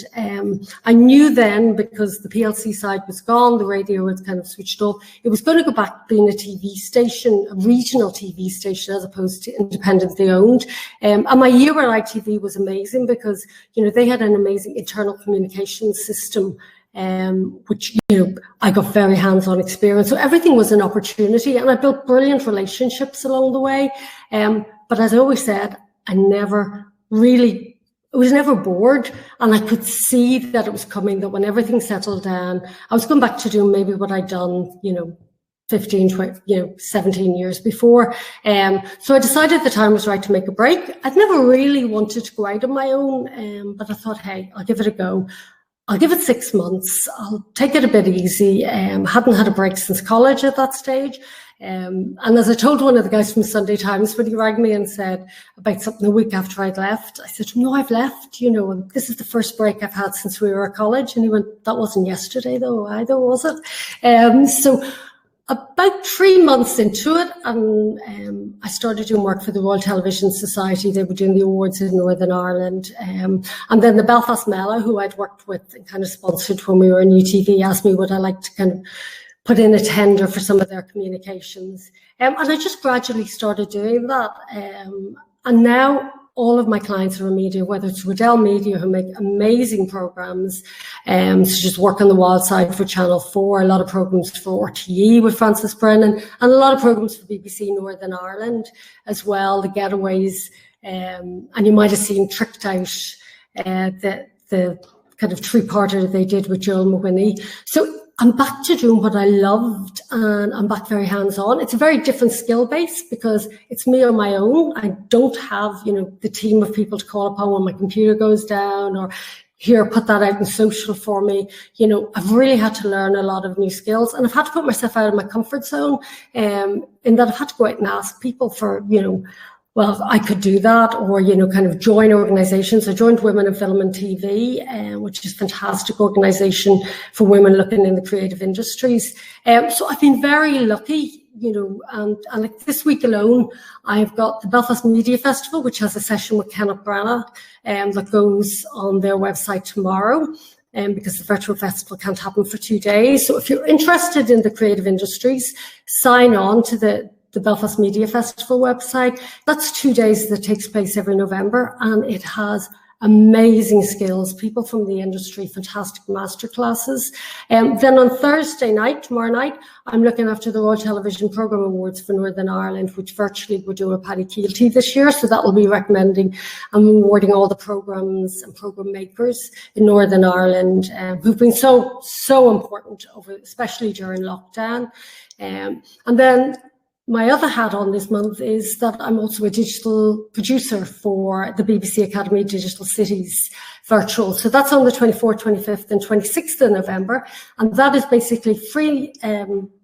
[SPEAKER 5] I knew then, because the PLC side was gone, the radio was kind of switched off, it was going to go back being a TV station, a regional TV station, as opposed to independently owned. And my year at ITV was amazing because, they had an amazing internal communications system, which, I got very hands-on experience. So everything was an opportunity, and I built brilliant relationships along the way. But as I always said, I never really was never bored, and I could see that it was coming, that when everything settled down, I was going back to doing maybe what I'd done, 15, 20, 17 years before. So I decided the time was right to make a break. I'd never really wanted to go out on my own, but I thought, hey, I'll give it a go. I'll give it 6 months. I'll take it a bit easy. Hadn't had a break since college at that stage. And as I told one of the guys from Sunday Times when he rang me and said about something a week after I'd left, I said, no, I've left, and this is the first break I've had since we were at college. And he went, that wasn't yesterday though either, was it? So about 3 months into it, and I started doing work for the Royal Television Society. They were doing the awards in Northern Ireland. And then the Belfast Mellow, who I'd worked with and kind of sponsored when we were in UTV, asked me would I like to kind of put in a tender for some of their communications. And I just gradually started doing that. And now all of my clients are in media, whether it's Riddell Media, who make amazing programs, such as Work on the Wild Side for Channel 4, a lot of programs for RTE with Francis Brennan, and a lot of programs for BBC Northern Ireland as well, The Getaways. And you might have seen Tricked Out, the kind of three-parter they did with Joel McWhinney. So I'm back to doing what I loved, and I'm back very hands-on. It's a very different skill base because it's me on my own. I don't have, the team of people to call upon when my computer goes down or here, put that out in social for me. I've really had to learn a lot of new skills, and I've had to put myself out of my comfort zone, in that I've had to go out and ask people for, well, I could do that, or, kind of join organizations. I joined Women in Film and TV, which is a fantastic organization for women looking in the creative industries. So I've been very lucky, and like this week alone, I've got the Belfast Media Festival, which has a session with Kenneth Branagh, that goes on their website tomorrow. Because the virtual festival can't happen for 2 days. So if you're interested in the creative industries, sign on to the Belfast Media Festival website. That's 2 days that takes place every November, and it has amazing skills, people from the industry, fantastic masterclasses. Then on Thursday night, tomorrow night, I'm looking after the Royal Television Programme Awards for Northern Ireland, which virtually we're doing with Paddy Keelty this year. So that will be recommending and awarding all the programmes and programme makers in Northern Ireland, who've been so important, especially during lockdown. And then my other hat on this month is that I'm also a digital producer for the BBC Academy Digital Cities Virtual. So that's on the 24th, 25th and 26th of November. And that is basically free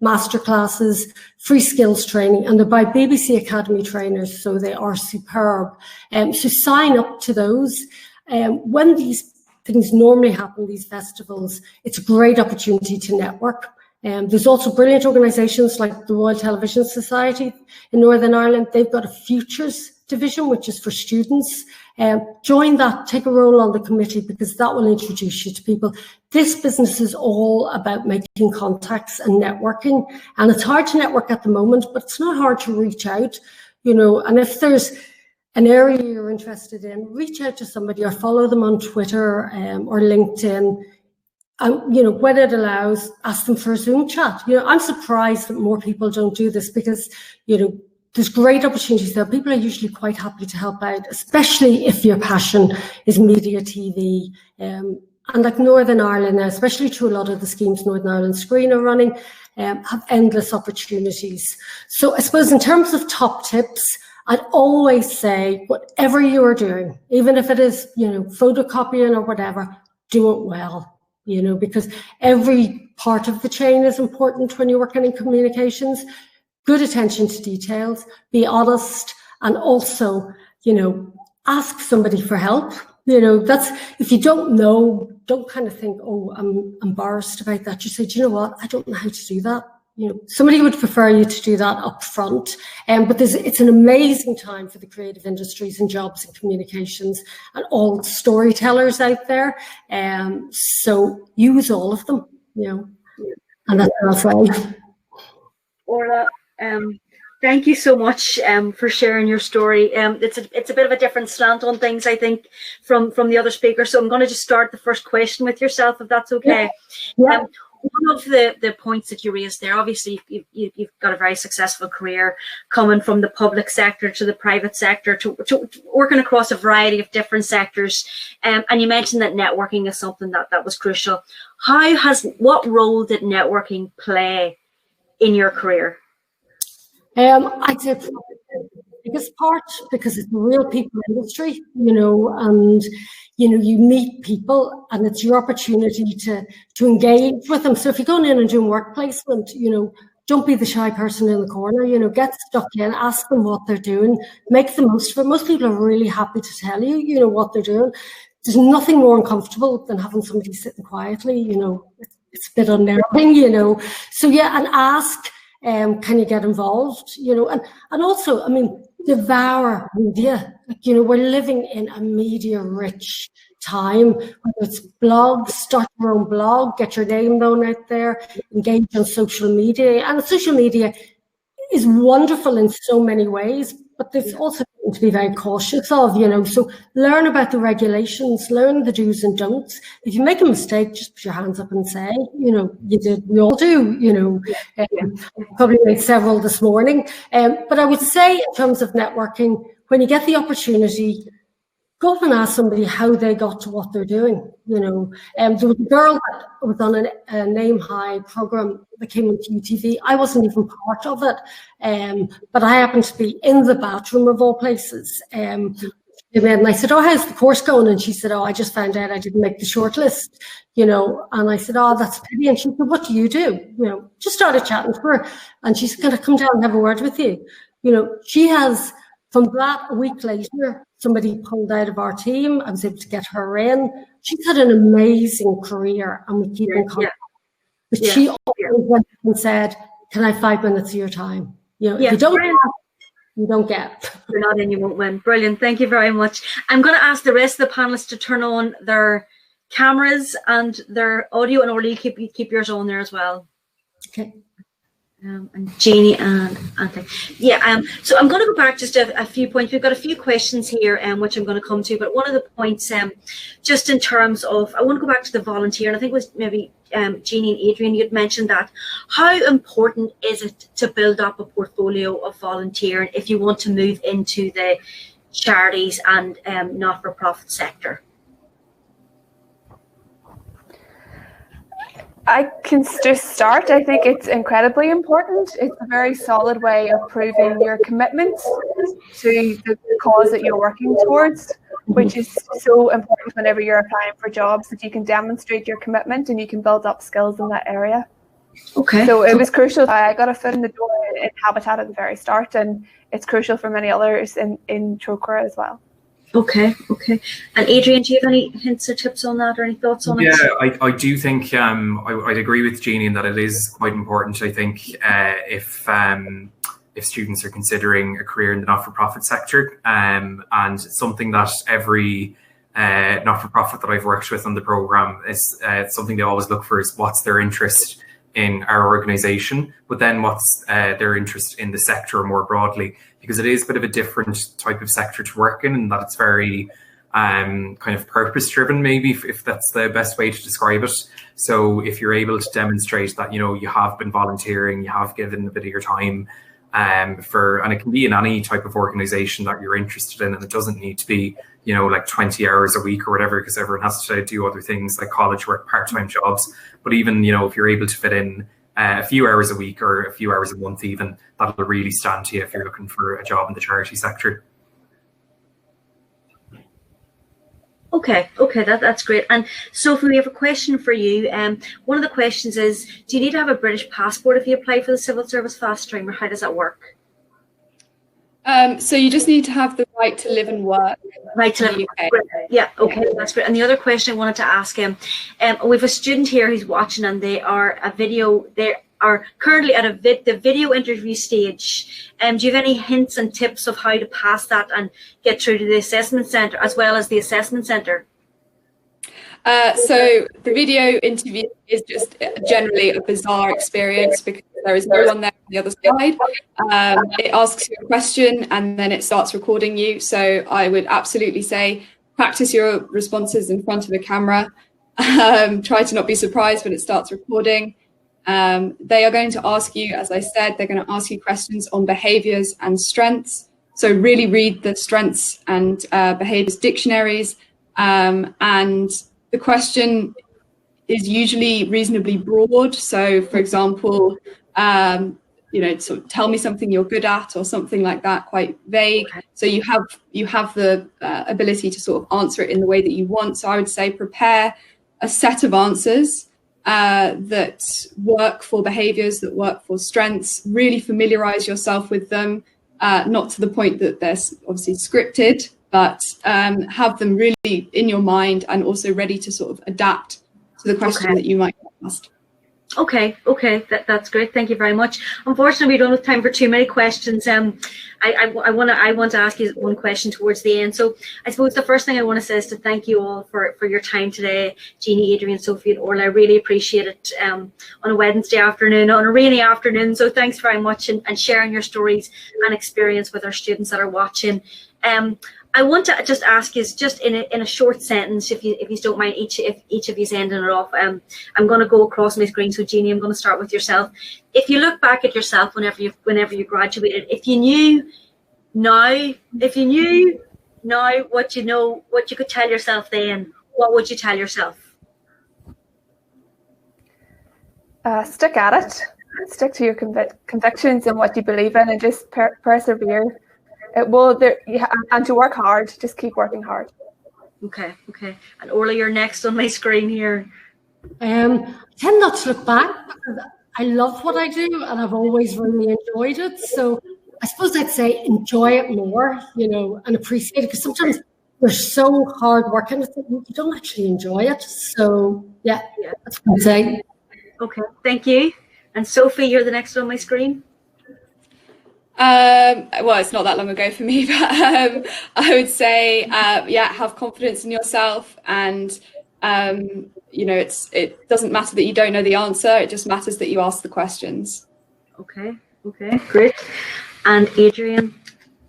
[SPEAKER 5] masterclasses, free skills training, and they're by BBC Academy trainers, so they are superb. So sign up to those. When these things normally happen, these festivals, it's a great opportunity to network. There's also brilliant organisations like the Royal Television Society in Northern Ireland. They've got a futures division, which is for students. Join that, take a role on the committee, because that will introduce you to people. This business is all about making contacts and networking. And it's hard to network at the moment, but it's not hard to reach out, and if there's an area you're interested in, reach out to somebody or follow them on Twitter or LinkedIn. When it allows, ask them for a Zoom chat. I'm surprised that more people don't do this because, there's great opportunities there. People are usually quite happy to help out, especially if your passion is media, TV. And like Northern Ireland now, especially through a lot of the schemes Northern Ireland Screen are running, have endless opportunities. So I suppose in terms of top tips, I'd always say whatever you are doing, even if it is, photocopying or whatever, do it well. Because every part of the chain is important when you're working in communications. Good attention to details, be honest, and also, ask somebody for help. That's, if you don't know, don't kind of think, oh, I'm embarrassed about that. Just say, do you know what? I don't know how to do that. Somebody would prefer you to do that up front. But it's an amazing time for the creative industries and jobs and communications and all storytellers out there. So use all of them, and that's what I'll say.
[SPEAKER 1] Orla, thank you so much for sharing your story. It's a bit of a different slant on things, I think, from the other speakers. So I'm going to just start the first question with yourself, if that's okay.
[SPEAKER 5] Yeah.
[SPEAKER 1] one of the points that you raised there, obviously you've got a very successful career coming from the public sector to the private sector to working across a variety of different sectors. And you mentioned that networking is something that was crucial. What role did networking play in your career?
[SPEAKER 5] I'd say the biggest part, because it's a real people industry, and you meet people and it's your opportunity to engage with them. So if you're going in and doing work placement, don't be the shy person in the corner, get stuck in, ask them what they're doing, make the most of it. Most people are really happy to tell you, what they're doing. There's nothing more uncomfortable than having somebody sitting quietly, it's a bit unnerving, So yeah, and ask, can you get involved, and also, devour media. We're living in a media-rich time, whether it's blogs, start your own blog, get your name known out there, engage on social media. And social media is wonderful in so many ways, but there's also to be very cautious of, so learn about the regulations, learn the do's and don'ts. If you make a mistake, just put your hands up and say, you did, we all do, probably made several this morning. But I would say in terms of networking, when you get the opportunity, go up and ask somebody how they got to what they're doing. There was a girl that was on a name high program that came into UTV. I wasn't even part of it, but I happened to be in the bathroom of all places. And I said, "Oh, how's the course going?" And she said, "Oh, I just found out I didn't make the shortlist." And I said, "Oh, that's a pity." And she said, "What do you do?" Just started chatting to her, and she's going to come down and have a word with you. She has. From that, a week later, somebody pulled out of our team. I was able to get her in. She's had an amazing career, and we keep in contact. But she always went and said, "Can I have 5 minutes of your time?" If you don't get, you don't get.
[SPEAKER 1] You're not in, you won't win. Brilliant. Thank you very much. I'm going to ask the rest of the panelists to turn on their cameras and their audio, and Orly, keep yours on there as well.
[SPEAKER 5] Okay.
[SPEAKER 1] And Jeannie and Anthony. So I'm going to go back just a few points. We've got a few questions here, which I'm going to come to. But one of the points, just in terms of, I want to go back to the volunteer, and I think it was maybe Jeannie and Adrian, you'd mentioned that. How important is it to build up a portfolio of volunteering if you want to move into the charities and not-for-profit sector?
[SPEAKER 2] I can just start. I think it's incredibly important. It's a very solid way of proving your commitment to the cause that you're working towards, which is so important whenever you're applying for jobs, that you can demonstrate your commitment and you can build up skills in that area.
[SPEAKER 1] Okay.
[SPEAKER 2] So it was crucial. I got a foot in the door in Habitat at the very start, and it's crucial for many others in Trócaire as well.
[SPEAKER 1] Okay. And Adrian, do you have any hints or tips on that, or any thoughts on it?
[SPEAKER 3] Yeah, I do think I'd agree with Jeannie in that it is quite important. I think if students are considering a career in the not-for-profit sector, and something that every not-for-profit that I've worked with on the program is something they always look for is what's their interest in our organization, but then what's their interest in the sector more broadly, because it is a bit of a different type of sector to work in, and that it's very kind of purpose driven, maybe, if that's the best way to describe it. So if you're able to demonstrate that, you have been volunteering, you have given a bit of your time and it can be in any type of organization that you're interested in, and it doesn't need to be, like 20 hours a week or whatever, because everyone has to do other things like college work, part-time jobs. But even, if you're able to fit in a few hours a week or a few hours a month even, that'll really stand to you if you're looking for a job in the charity sector.
[SPEAKER 1] Okay, that's great. And Sophie, we have a question for you. One of the questions is, do you need to have a British passport if you apply for the Civil Service Fast Stream, or how does that work?
[SPEAKER 4] So you just need to have the right to live and work.
[SPEAKER 1] Right to live in the UK. Yeah, okay, that's great. And the other question I wanted to ask him, we have a student here who's watching, and they are currently at the video interview stage. Do you have any hints and tips of how to pass that and get through to the assessment centre as well as the assessment centre?
[SPEAKER 4] So the video interview is just generally a bizarre experience because there is no one there on the other side. It asks you a question and then it starts recording you. So I would absolutely say practice your responses in front of a camera. Try to not be surprised when it starts recording. They are going to ask you, as I said, they're going to ask you questions on behaviours and strengths. So really read the strengths and behaviours dictionaries. And the question is usually reasonably broad. So, for example, sort of tell me something you're good at or something like that, quite vague. So you have the ability to sort of answer it in the way that you want. So I would say prepare a set of answers that work for behaviours, that work for strengths. Really familiarise yourself with them, not to the point that they're obviously scripted, but have them really in your mind and also ready to sort of adapt to the question that you might get asked.
[SPEAKER 1] Okay, that's great. Thank you very much. Unfortunately, we don't have time for too many questions. I want to ask you one question towards the end. So I suppose the first thing I want to say is to thank you all for your time today, Jeannie, Adrian, Sophie, and Orla. I really appreciate it on a Wednesday afternoon, on a rainy afternoon. So thanks very much, and sharing your stories and experience with our students that are watching. I want to just ask you, just in a short sentence, if you don't mind, each of you ending it off. I'm going to go across my screen. So, Jeannie, I'm going to start with yourself. If you look back at yourself whenever you graduated, if you knew now what you could tell yourself then, what would you tell yourself?
[SPEAKER 2] Stick at it. Stick to your convictions and what you believe in, and just persevere. It will, and to work hard. Just keep working hard. Okay.
[SPEAKER 1] And Orla, you're next on my screen here.
[SPEAKER 5] I tend not to look back because I love what I do and I've always really enjoyed it. So I suppose I'd say enjoy it more, and appreciate it, because sometimes we're so hard working that you don't actually enjoy it. So yeah, that's what I'd say.
[SPEAKER 1] Okay, thank you. And Sophie, you're the next on my screen.
[SPEAKER 4] Well, it's not that long ago for me, but I would say, have confidence in yourself, and it doesn't matter that you don't know the answer. It just matters that you ask the questions.
[SPEAKER 1] Okay, great. And Adrian?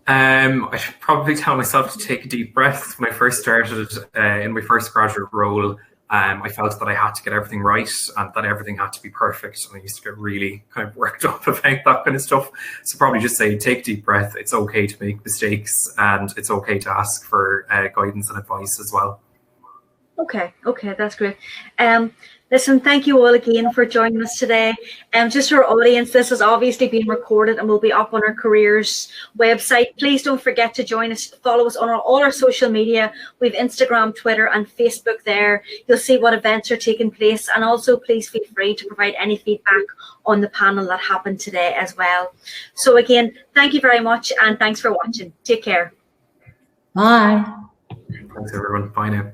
[SPEAKER 3] I should probably tell myself to take a deep breath. When I first started in my first graduate role, I felt that I had to get everything right and that everything had to be perfect. And I used to get really kind of worked up about that kind of stuff. So probably just say, take a deep breath. It's okay to make mistakes, and it's okay to ask for guidance and advice as well.
[SPEAKER 1] Okay, that's great. Listen, thank you all again for joining us today. Just for our audience, this is obviously being recorded and will be up on our careers website. Please don't forget to join us, follow us on all our social media. We have Instagram, Twitter, and Facebook there. You'll see what events are taking place, and also please feel free to provide any feedback on the panel that happened today as well. So again, thank you very much, and thanks for watching. Take care.
[SPEAKER 5] Bye.
[SPEAKER 3] Thanks everyone. Bye now.